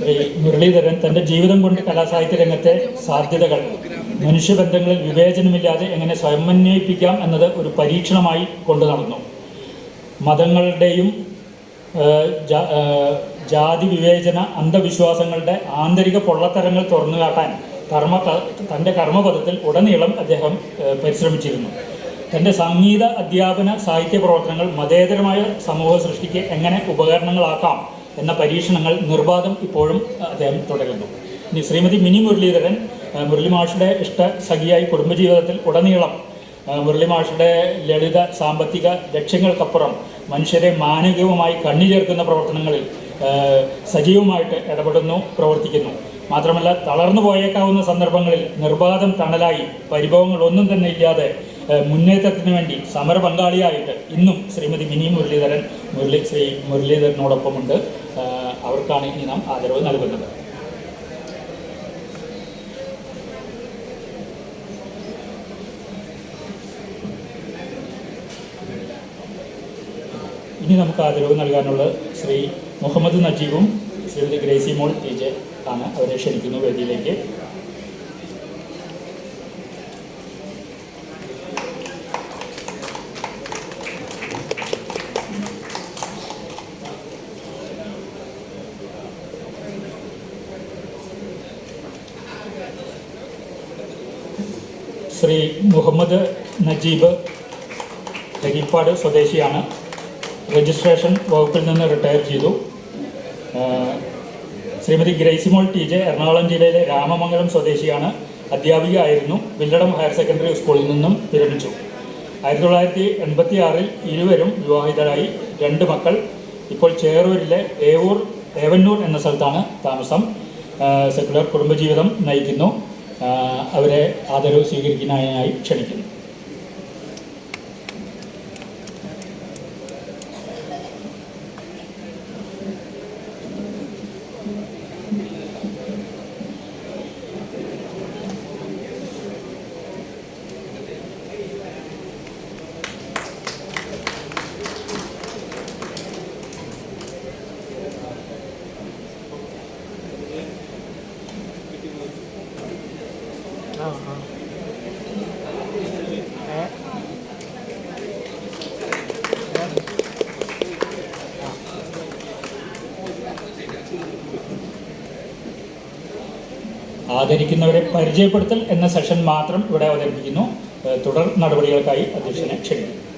ശ്രീ മുരളീധരൻ തൻ്റെ ജീവിതം കൊണ്ട് കലാസാഹിത്യ രംഗത്തെ സാധ്യതകൾ, മനുഷ്യബന്ധങ്ങളിൽ വിവേചനമില്ലാതെ എങ്ങനെ സമന്വയിപ്പിക്കാം എന്നത് ഒരു പരീക്ഷണമായി കൊണ്ടു നടന്നു. മതങ്ങളുടെയും ജാതി വിവേചന അന്ധവിശ്വാസങ്ങളുടെ ആന്തരിക പൊള്ളത്തരങ്ങൾ തുറന്നുകാട്ടാൻ തൻ്റെ കർമ്മപഥത്തിൽ ഉടനീളം അദ്ദേഹം പരിശ്രമിച്ചിരുന്നു. തൻ്റെ സംഗീത അധ്യാപന സാഹിത്യ പ്രവർത്തനങ്ങൾ മതേതരമായ സമൂഹ സൃഷ്ടിക്ക് എങ്ങനെ ഉപകരണങ്ങളാക്കാം എന്ന പരീക്ഷണങ്ങൾ നിർബാധം ഇപ്പോഴും അദ്ദേഹം തുടരുന്നു. ഇനി ശ്രീമതി മിനി മുരളീധരൻ മുരളി മാഷുടെ സഖിയായി കുടുംബജീവിതത്തിൽ ഉടനീളം മുരളി മാഷുടെ ലളിത സാമ്പത്തിക ലക്ഷ്യങ്ങൾക്കപ്പുറം മനുഷ്യരെ മാനവികവുമായി കണ്ണിചേർക്കുന്ന പ്രവർത്തനങ്ങളിൽ സജീവമായിട്ട് ഇടപെടുന്നു, പ്രവർത്തിക്കുന്നു. മാത്രമല്ല, തളർന്നു പോയേക്കാവുന്ന സന്ദർഭങ്ങളിൽ നിർബാധം തണലായി, പരിഭവങ്ങളൊന്നും തന്നെ ഇല്ലാതെ മുന്നേറ്റത്തിന് വേണ്ടി സമര പങ്കാളിയായിട്ട് ഇന്നും ശ്രീമതി മിനി മുരളീധരൻ ശ്രീ മുരളീധരനോടൊപ്പമുണ്ട്. അവർക്കാണ് ഇനി നാം ആദരവ് നൽകുന്നത്. ഇനി നമുക്ക് ആദരവ് നൽകാനുള്ള ശ്രീ മുഹമ്മദ് നജീബും ശ്രീമതി ഗ്രേസി മോൾ TJ ആണ്. അവരെ ക്ഷണിക്കുന്നു വേദിയിലേക്ക്. ശ്രീ മുഹമ്മദ് നജീബ് ഹരിപ്പാട് സ്വദേശിയാണ്. രജിസ്ട്രേഷൻ വകുപ്പിൽ നിന്ന് റിട്ടയർ ചെയ്തു. ശ്രീമതി ഗ്രേസിമോൾ TJ എറണാകുളം ജില്ലയിലെ രാമമംഗലം സ്വദേശിയാണ്. അധ്യാപിക ആയിരുന്നു. വില്ലടം ഹയർ സെക്കൻഡറി സ്കൂളിൽ നിന്നും വിരമിച്ചു. 1986 ഇരുവരും വിവാഹിതരായി. 2 മക്കൾ. ഇപ്പോൾ ചേറൂരിലെ ഏവന്നൂർ എന്ന സ്ഥലത്താണ് താമസം. സെക്കുലർ കുടുംബജീവിതം നയിക്കുന്നു. അവരെ ആദരവ് സ്വീകരിക്കുന്നതിനായി ക്ഷണിക്കുന്നു. ആദരിക്കുന്നവരെ പരിചയപ്പെടുത്തൽ എന്ന സെഷൻ മാത്രം ഇവിടെ അവതരിപ്പിക്കുന്നു. തുടർ നടപടികൾക്കായി അധ്യക്ഷനെ ക്ഷണിക്കുന്നു.